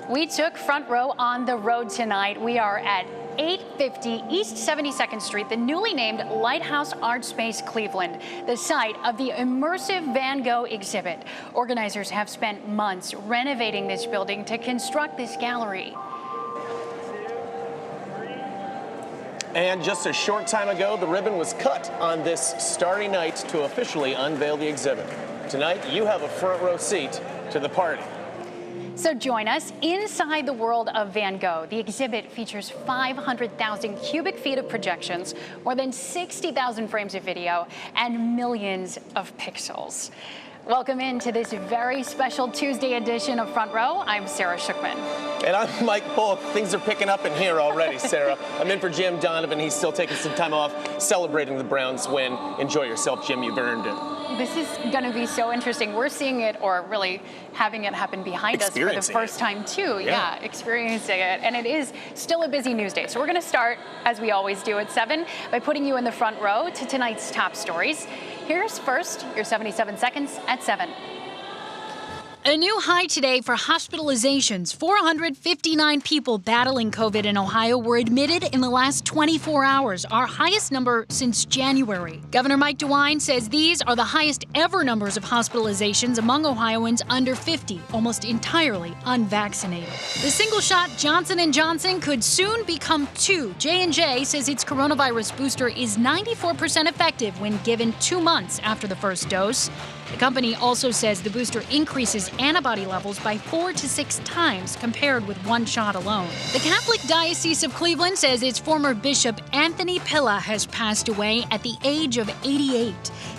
We took front row on the road tonight. We are at 850 East 72nd Street, the newly named Lighthouse Art Space Cleveland, the site of the Immersive Van Gogh Exhibit. Organizers have spent months renovating this building to construct this gallery. And just a short time ago, the ribbon was cut on this starry night to officially unveil the exhibit. Tonight, you have a front row seat to the party. So join us inside the world of Van Gogh. The exhibit features 500,000 cubic feet of projections, more than 60,000 frames of video, and millions of pixels. Welcome into this very special Tuesday edition of Front Row. I'm Sara Shookman. And I'm Mike Polk. Things are picking up in here already, Sarah. I'm in for Jim Donovan. He's still taking some time off, celebrating the Browns win. Enjoy yourself, Jim. You've earned it. This is going to be so interesting. We're seeing it, or really having it happen behind us for the first time, too. Yeah, experiencing it. And it is still a busy news day. So we're going to start, as we always do at 7, by putting you in the front row to tonight's top stories. Here's first your 77 seconds at 7. A new high today for hospitalizations. 459 people battling COVID in Ohio were admitted in the last 24 hours, our highest number since January. Governor Mike DeWine says these are the highest ever numbers of hospitalizations among Ohioans under 50, almost entirely unvaccinated. The single-shot Johnson & Johnson could soon become 2. J&J says its coronavirus booster is 94% effective when given 2 months after the first dose. The company also says the booster increases antibody levels by 4 to 6 times compared with one shot alone. The Catholic Diocese of Cleveland says its former bishop Anthony Pilla has passed away at the age of 88.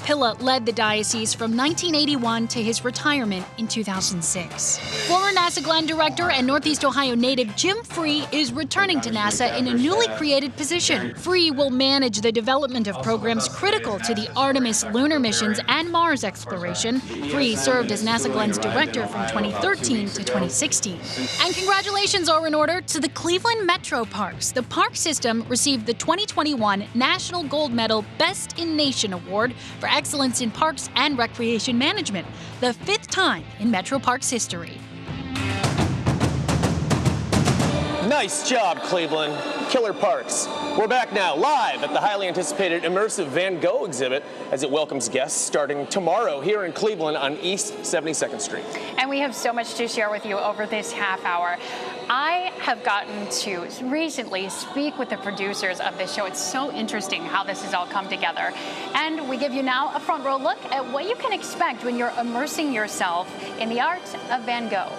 Pilla led the diocese from 1981 to his retirement in 2006. Former NASA Glenn director and Northeast Ohio native Jim Free is returning to NASA in a newly created position. Free will manage the development of programs critical to the Artemis lunar missions and Mars exploration. Free served as NASA Glenn's director from 2013 to 2016. And congratulations are in order to the Cleveland Metro Parks. The park system received the 2021 National Gold Medal Best in Nation Award for excellence in parks and recreation management, the 5th time in Metro Parks history. Nice job, Cleveland. Killer parks. We're back now, live at the highly anticipated Immersive Van Gogh exhibit as it welcomes guests starting tomorrow here in Cleveland on East 72nd Street. And we have so much to share with you over this half hour. I have gotten to recently speak with the producers of this show. It's so interesting how this has all come together. And we give you now a front row look at what you can expect when you're immersing yourself in the art of Van Gogh.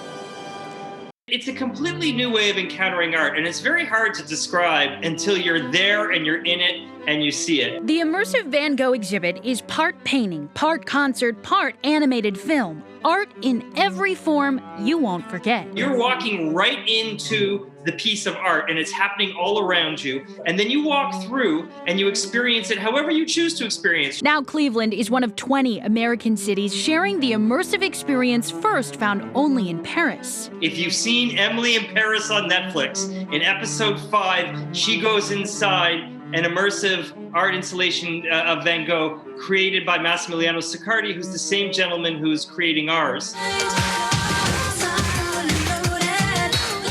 It's a completely new way of encountering art, and it's very hard to describe until you're there and you're in it and you see it. The Immersive Van Gogh exhibit is part painting, part concert, part animated film. Art in every form you won't forget. You're walking right into the piece of art, and it's happening all around you. And then you walk through and you experience it however you choose to experience. Now Cleveland is one of 20 American cities sharing the immersive experience first found only in Paris. If you've seen Emily in Paris on Netflix, in episode 5, she goes inside an immersive art installation of Van Gogh created by Massimiliano Siccardi, who's the same gentleman who's creating ours.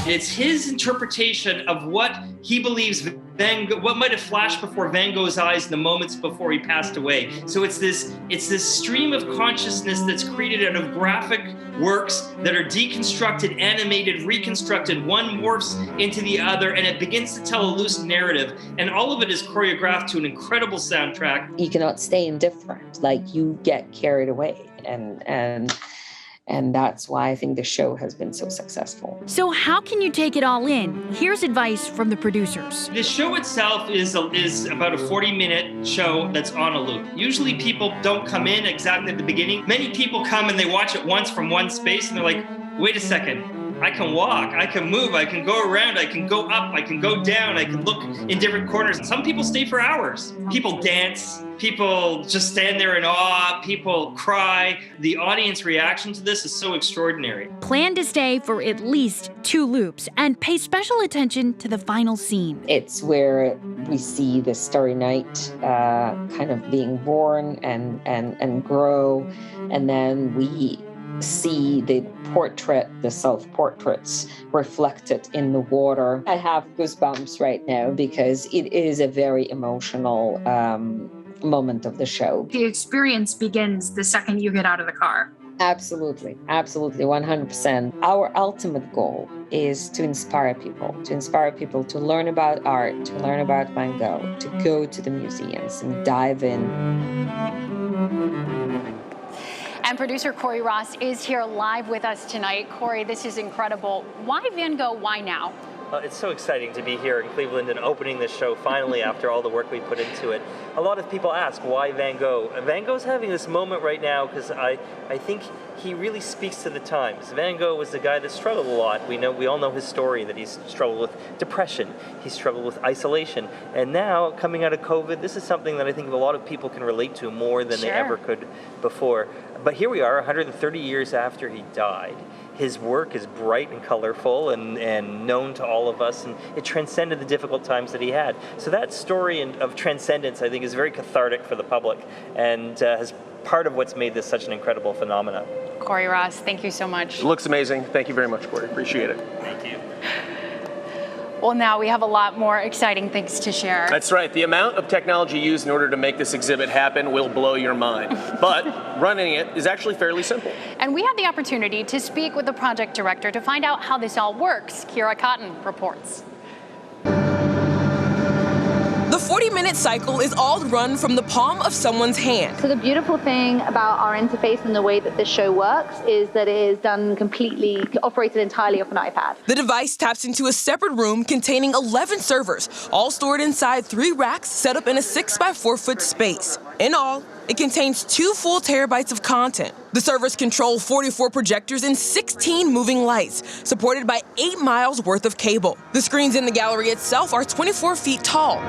It's his interpretation of what he believes Van Gogh, what might have flashed before Van Gogh's eyes in the moments before he passed away. So it's this stream of consciousness that's created out of graphic works that are deconstructed, animated, reconstructed. One morphs into the other, and it begins to tell a loose narrative. And all of it is choreographed to an incredible soundtrack. You cannot stay indifferent. Like, you get carried away, and that's why I think the show has been so successful. So how can you take it all in? Here's advice from the producers. The show itself is about a 40-minute show that's on a loop. Usually people don't come in exactly at the beginning. Many people come and they watch it once from one space and they're like, wait a second. I can walk, I can move, I can go around, I can go up, I can go down, I can look in different corners. Some people stay for hours. People dance, people just stand there in awe, people cry. The audience reaction to this is so extraordinary. Plan to stay for at least 2 loops and pay special attention to the final scene. It's where we see the Starry Night kind of being born and grow, and then we see the portrait, the self-portraits reflected in the water. I have goosebumps right now because it is a very emotional moment of the show. The experience begins the second you get out of the car. Absolutely, absolutely, 100%. Our ultimate goal is to inspire people to learn about art, to learn about Van Gogh, to go to the museums and dive in. And producer Corey Ross is here live with us tonight. Corey, this is incredible. Why Van Gogh? Why now? It's so exciting to be here in Cleveland and opening this show finally after all the work we put into it. A lot of people ask, why Van Gogh? Van Gogh's having this moment right now because I think he really speaks to the times. Van Gogh was the guy that struggled a lot. We all know his story, that he's struggled with depression, he struggled with isolation, and now coming out of COVID, this is something that I think a lot of people can relate to more than they ever could before. But here we are, 130 years after he died. His work is bright and colorful and known to all of us, and it transcended the difficult times that he had. So that story of transcendence, I think, is very cathartic for the public and is part of what's made this such an incredible phenomenon. Corey Ross, thank you so much. It looks amazing. Thank you very much, Corey. Appreciate it. Thank you. Well, now we have a lot more exciting things to share. That's right. The amount of technology used in order to make this exhibit happen will blow your mind. But running it is actually fairly simple. And we had the opportunity to speak with the project director to find out how this all works. Kira Cotton reports. The 40-minute cycle is all run from the palm of someone's hand. So the beautiful thing about our interface and the way that this show works is that it is done completely, operated entirely off an iPad. The device taps into a separate room containing 11 servers, all stored inside 3 racks set up in a 6x4-foot space. In all, it contains 2 full terabytes of content. The servers control 44 projectors and 16 moving lights, supported by 8 miles worth of cable. The screens in the gallery itself are 24 feet tall.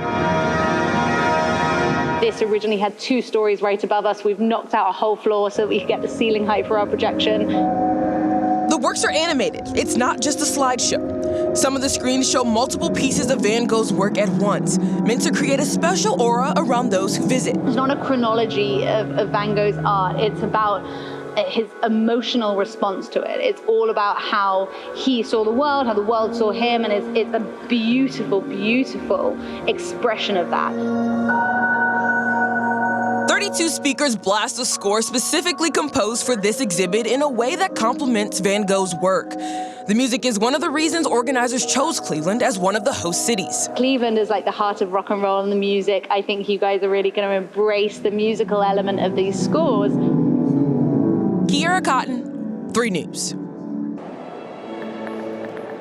This originally had 2 stories right above us. We've knocked out a whole floor so that we could get the ceiling height for our projection. The works are animated. It's not just a slideshow. Some of the screens show multiple pieces of Van Gogh's work at once, meant to create a special aura around those who visit. It's not a chronology of Van Gogh's art. It's about his emotional response to it. It's all about how he saw the world, how the world saw him, and it's a beautiful, beautiful expression of that. 32 speakers blast a score specifically composed for this exhibit in a way that complements Van Gogh's work. The music is one of the reasons organizers chose Cleveland as one of the host cities. Cleveland is like the heart of rock and roll and the music. I think you guys are really going to embrace the musical element of these scores. Kira Cotton, 3 News.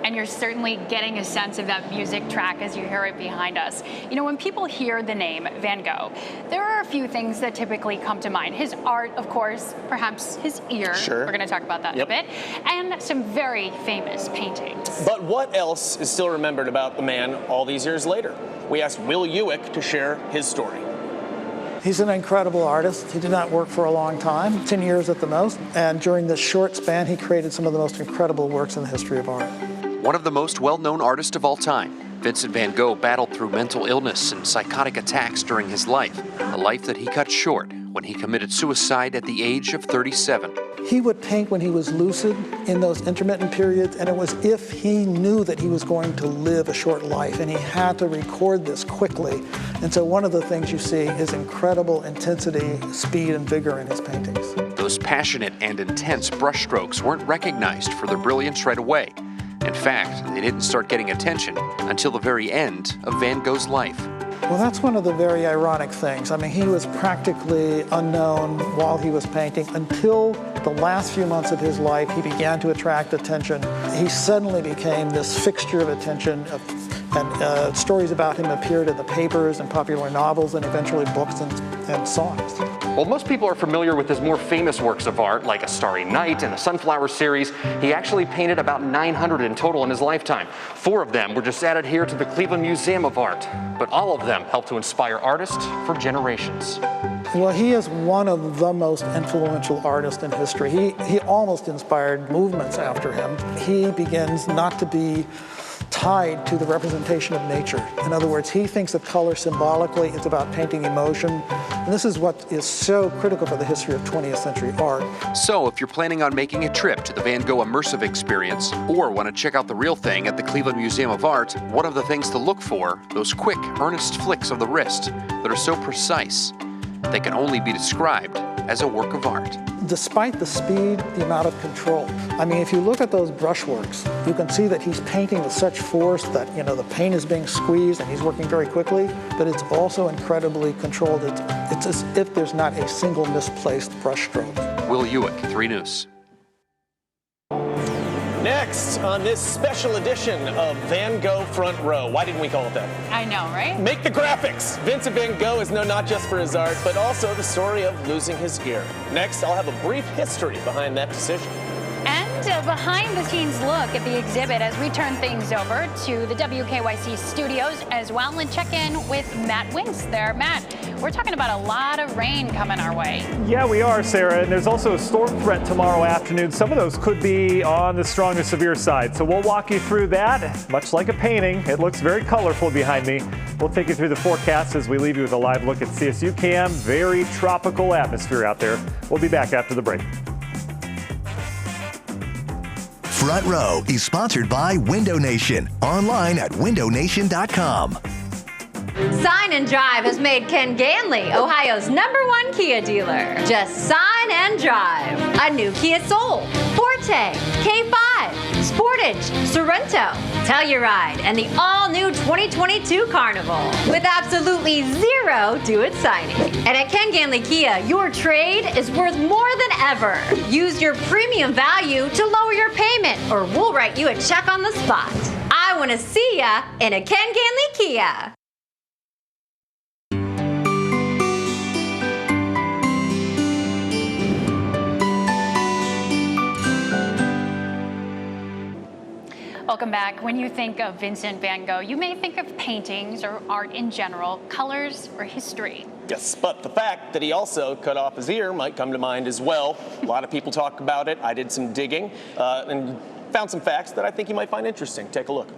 And you're certainly getting a sense of that music track as you hear it behind us. You know, when people hear the name Van Gogh, there are a few things that typically come to mind. His art, of course, perhaps his ear. Sure. We're going to talk about that in a bit. And some very famous paintings. But what else is still remembered about the man all these years later? We asked Will Ewick to share his story. He's an incredible artist. He did not work for a long time, 10 years at the most. And during this short span, he created some of the most incredible works in the history of art. One of the most well-known artists of all time, Vincent van Gogh battled through mental illness and psychotic attacks during his life, a life that he cut short when he committed suicide at the age of 37. He would paint when he was lucid in those intermittent periods, and it was if he knew that he was going to live a short life, and he had to record this quickly. And so one of the things you see is incredible intensity, speed, and vigor in his paintings. Those passionate and intense brushstrokes weren't recognized for their brilliance right away. In fact, they didn't start getting attention until the very end of Van Gogh's life. Well, that's one of the very ironic things. I mean, he was practically unknown while he was painting until the last few months of his life. He began to attract attention. He suddenly became this fixture of attention, and stories about him appeared in the papers and popular novels and eventually books and songs. Well, most people are familiar with his more famous works of art, like A Starry Night and the Sunflower series. He actually painted about 900 in total in his lifetime. 4 of them were just added here to the Cleveland Museum of Art. But all of them helped to inspire artists for generations. Well, he is one of the most influential artists in history. He almost inspired movements after him. He begins not to be tied to the representation of nature. In other words, he thinks of color symbolically. It's about painting emotion. And this is what is so critical for the history of 20th century art. So if you're planning on making a trip to the Van Gogh immersive experience or want to check out the real thing at the Cleveland Museum of Art, one of the things to look for, those quick, earnest flicks of the wrist that are so precise, they can only be described as a work of art. Despite the speed, the amount of control. I mean, if you look at those brushworks, you can see that he's painting with such force that, the paint is being squeezed and he's working very quickly, but it's also incredibly controlled. It's as if there's not a single misplaced brushstroke. Will Ewick, 3 News. Next on this special edition of Van Gogh Front Row. Why didn't we call it that? I know, right? Make the graphics. Vincent van Gogh is known not just for his art, but also the story of losing his ear. Next, I'll have a brief history behind that decision. And a behind-the-scenes look at the exhibit as we turn things over to the WKYC studios as well and check in with Matt Winks there. Matt, we're talking about a lot of rain coming our way. Yeah, we are, Sarah, and there's also a storm threat tomorrow afternoon. Some of those could be on the strong or severe side, so we'll walk you through that. Much like a painting, it looks very colorful behind me. We'll take you through the forecast as we leave you with a live look at CSU Cam. Very tropical atmosphere out there. We'll be back after the break. Front Row is sponsored by Window Nation, online at windownation.com. Sign and Drive has made Ken Ganley Ohio's #1 Kia dealer. Just sign and drive. A new Kia Soul, Forte, K5, Sportage, Sorrento, Telluride, and the all-new 2022 Carnival with absolutely zero do-it signing. And at Ken Ganley Kia, your trade is worth more than ever. Use your premium value to lower your payment, or we'll write you a check on the spot. I want to see ya in a Ken Ganley Kia. Welcome back. When you think of Vincent van Gogh, you may think of paintings or art in general, colors or history. Yes, but the fact that he also cut off his ear might come to mind as well. A lot of people talk about it. I did some digging and found some facts that I think you might find interesting. Take a look.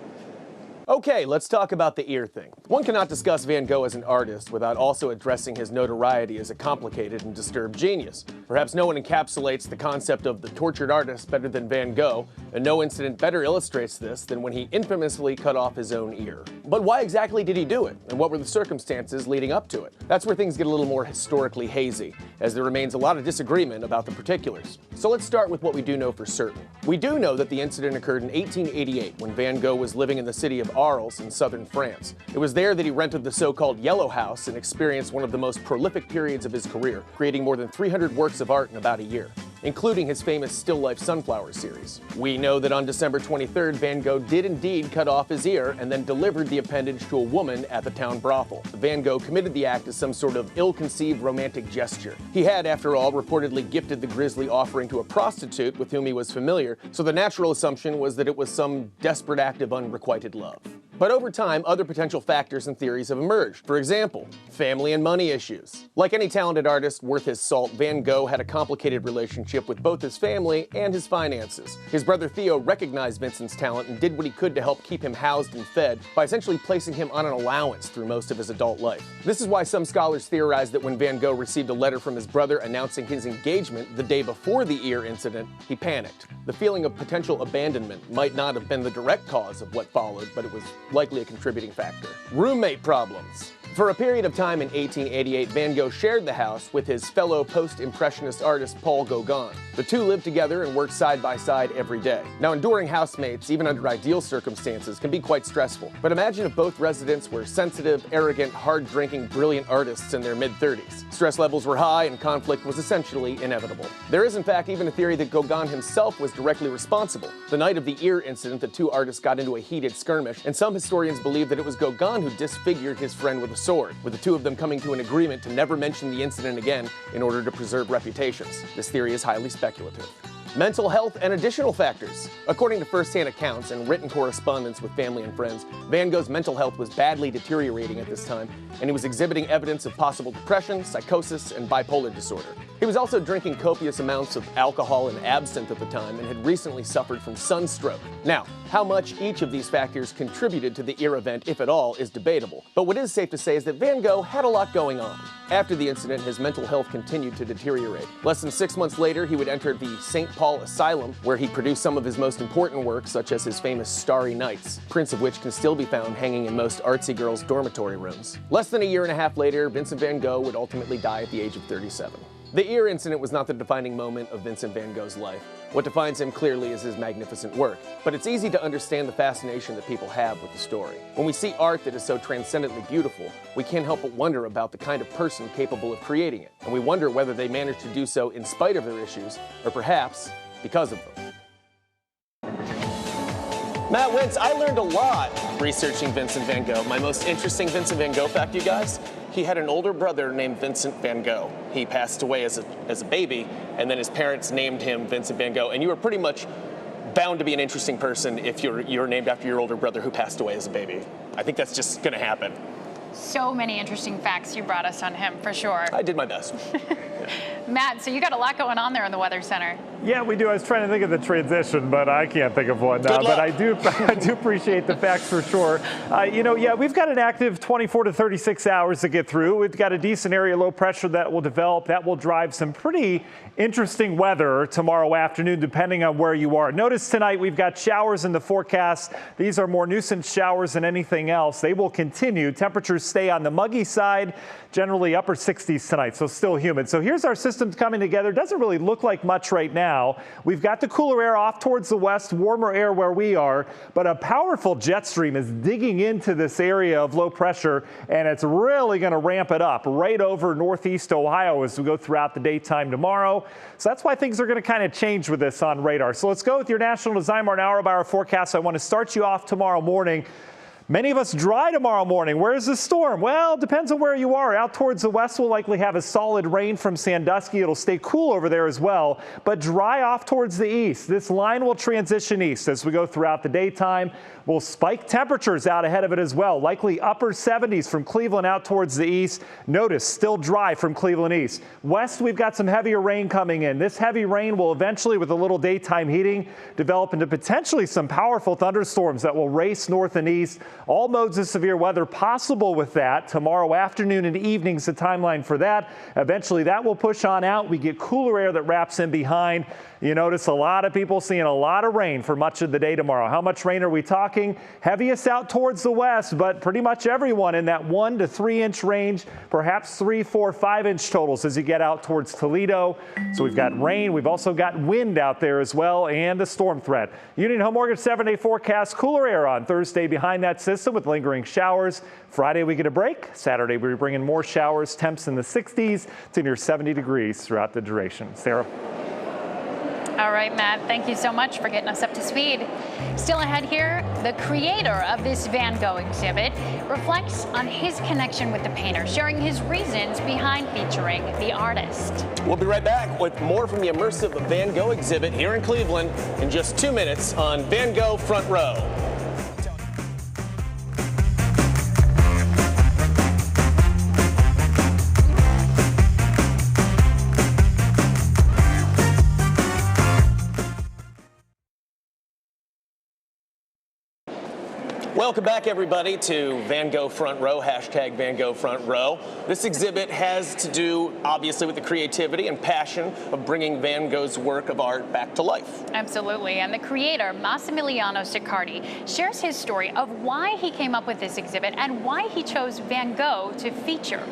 Okay, let's talk about the ear thing. One cannot discuss Van Gogh as an artist without also addressing his notoriety as a complicated and disturbed genius. Perhaps no one encapsulates the concept of the tortured artist better than Van Gogh, and no incident better illustrates this than when he infamously cut off his own ear. But why exactly did he do it, and what were the circumstances leading up to it? That's where things get a little more historically hazy, as there remains a lot of disagreement about the particulars. So let's start with what we do know for certain. We do know that the incident occurred in 1888 when Van Gogh was living in the city of Arles in southern France. It was there that he rented the so-called Yellow House and experienced one of the most prolific periods of his career, creating more than 300 works of art in about a year, including his famous Still Life Sunflower series. We know that on December 23rd, Van Gogh did indeed cut off his ear and then delivered the appendage to a woman at the town brothel. Van Gogh committed the act as some sort of ill-conceived romantic gesture. He had, after all, reportedly gifted the grisly offering to a prostitute with whom he was familiar, so the natural assumption was that it was some desperate act of unrequited love. But over time, other potential factors and theories have emerged. For example, family and money issues. Like any talented artist worth his salt, Van Gogh had a complicated relationship with both his family and his finances. His brother Theo recognized Vincent's talent and did what he could to help keep him housed and fed by essentially placing him on an allowance through most of his adult life. This is why some scholars theorize that when Van Gogh received a letter from his brother announcing his engagement the day before the ear incident, he panicked. The feeling of potential abandonment might not have been the direct cause of what followed, but it was likely a contributing factor. Roommate problems. For a period of time in 1888, Van Gogh shared the house with his fellow post-Impressionist artist Paul Gauguin. The two lived together and worked side by side every day. Now, enduring housemates, even under ideal circumstances, can be quite stressful. But imagine if both residents were sensitive, arrogant, hard-drinking, brilliant artists in their mid-30s. Stress levels were high and conflict was essentially inevitable. There is, in fact, even a theory that Gauguin himself was directly responsible. The night of the ear incident, the two artists got into a heated skirmish, and some historians believe that it was Gauguin who disfigured his friend with a sword, with the two of them coming to an agreement to never mention the incident again in order to preserve reputations. This theory is highly speculative. Mental health and additional factors. According to first-hand accounts and written correspondence with family and friends, Van Gogh's mental health was badly deteriorating at this time, and he was exhibiting evidence of possible depression, psychosis, and bipolar disorder. He was also drinking copious amounts of alcohol and absinthe at the time and had recently suffered from sunstroke. Now, how much each of these factors contributed to the ear event, if at all, is debatable. But what is safe to say is that Van Gogh had a lot going on. After the incident, his mental health continued to deteriorate. Less than 6 months later, he would enter the St. Paul Asylum, where he produced some of his most important works, such as his famous Starry Nights, prints of which can still be found hanging in most artsy girls' dormitory rooms. Less than a year and a half later, Vincent van Gogh would ultimately die at the age of 37. The ear incident was not the defining moment of Vincent van Gogh's life. What defines him clearly is his magnificent work. But it's easy to understand the fascination that people have with the story. When we see art that is so transcendently beautiful, we can't help but wonder about the kind of person capable of creating it. And we wonder whether they managed to do so in spite of their issues, or perhaps because of them. Matt Wentz, I learned a lot researching Vincent van Gogh. My most interesting Vincent van Gogh fact, you guys, he had an older brother named Vincent van Gogh. He passed away as a baby, and then his parents named him Vincent van Gogh. And you were pretty much bound to be an interesting person if you're named after your older brother who passed away as a baby. I think that's just going to happen. So many interesting facts you brought us on him, for sure. I did my best. Matt, so you got a lot going on there in the Weather Center. Yeah, we do. I was trying to think of the transition, but I can't think of one. But I do appreciate the facts for sure. We've got an active 24 to 36 hours to get through. We've got a decent area low pressure that will develop. That will drive some pretty interesting weather tomorrow afternoon, depending on where you are. Notice tonight we've got showers in the forecast. These are more nuisance showers than anything else. They will continue. Temperatures stay on the muggy side, generally upper 60s tonight, so still humid. So here's our systems coming together. Doesn't really look like much right now. We've got the cooler air off towards the west, warmer air where we are, but a powerful jet stream is digging into this area of low pressure, and it's really going to ramp it up right over northeast Ohio as we go throughout the daytime tomorrow. So that's why things are going to kind of change with this on radar. So let's go with your National Design Mart hour-by-hour forecast. I want to start you off tomorrow morning. Many of us dry tomorrow morning. Where's the storm? Well, depends on where you are. Out towards the west, we'll likely have a solid rain from Sandusky. It'll stay cool over there as well, but dry off towards the east. This line will transition east as we go throughout the daytime. We'll spike temperatures out ahead of it as well, likely upper 70s from Cleveland out towards the east. Notice, still dry from Cleveland east. West, we've got some heavier rain coming in. This heavy rain will eventually, with a little daytime heating, develop into potentially some powerful thunderstorms that will race north and east. All modes of severe weather possible with that. Tomorrow afternoon and evening's the timeline for that. Eventually that will push on out. We get cooler air that wraps in behind. You notice a lot of people seeing a lot of rain for much of the day tomorrow. How much rain are we talking? Heaviest out towards the west, but pretty much everyone in that 1 to 3 inch range, perhaps 3, 4, 5 inch totals as you get out towards Toledo. So we've got rain. We've also got wind out there as well, and the storm threat. Union Home Mortgage 7-day forecast, cooler air on Thursday behind that system with lingering showers. Friday we get a break. Saturday we bring in more showers, temps in the 60s to near 70 degrees throughout the duration. Sarah. All right, Matt, thank you so much for getting us up to speed. Still ahead here, the creator of this Van Gogh exhibit reflects on his connection with the painter, sharing his reasons behind featuring the artist. We'll be right back with more from the Immersive Van Gogh exhibit here in Cleveland in just 2 minutes on Van Gogh Front Row. Welcome back, everybody, to Van Gogh Front Row, hashtag Van Gogh Front Row. This exhibit has to do, obviously, with the creativity and passion of bringing Van Gogh's work of art back to life. Absolutely, and the creator, Massimiliano Siccardi, shares his story of why he came up with this exhibit and why he chose Van Gogh to feature.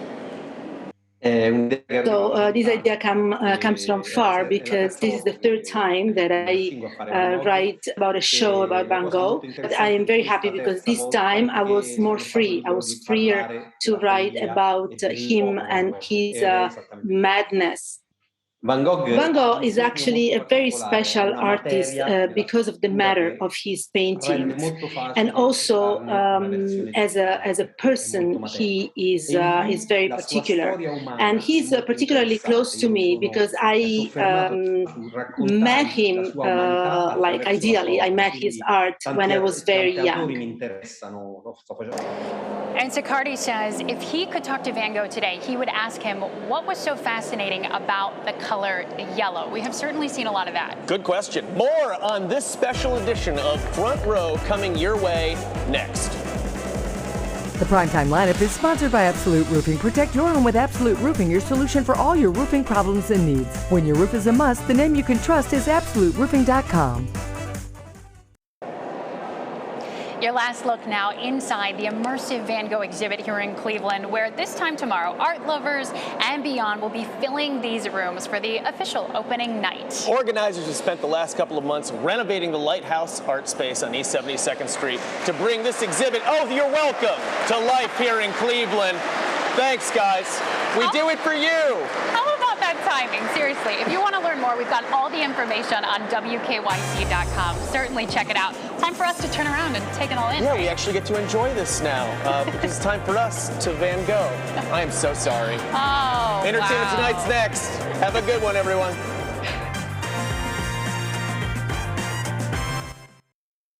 So this idea comes from far, because this is the third time that I write about a show about Van Gogh. But I am very happy because this time I was more free. I was freer to write about him and his madness. Van Gogh is actually a very special artist because of the matter of his paintings, and also as a person, he is very particular, and he's particularly close to me because I met him like ideally. I met his art when I was very young. And Sicardi says if he could talk to Van Gogh today, he would ask him what was so fascinating about the color yellow. We have certainly seen a lot of that. Good question. More on this special edition of Front Row coming your way next. The Primetime Lineup is sponsored by Absolute Roofing. Protect your home with Absolute Roofing, your solution for all your roofing problems and needs. When your roof is a must, the name you can trust is AbsoluteRoofing.com. Your last look now inside the Immersive Van Gogh exhibit here in Cleveland, where this time tomorrow, art lovers and beyond will be filling these rooms for the official opening night. Organizers have spent the last couple of months renovating the Lighthouse art space on East 72nd Street to bring this exhibit, oh, you're welcome, to life here in Cleveland. Thanks, guys. We do it for you. How about that timing? Seriously, if you want to learn more, we've got all the information on WKYC.com. Certainly check it out. Time for us to turn around and take it all in. Yeah, we actually get to enjoy this now because it's time for us to Van Gogh. I am so sorry. Oh, Entertainment wow. Tonight's next. Have a good one, everyone.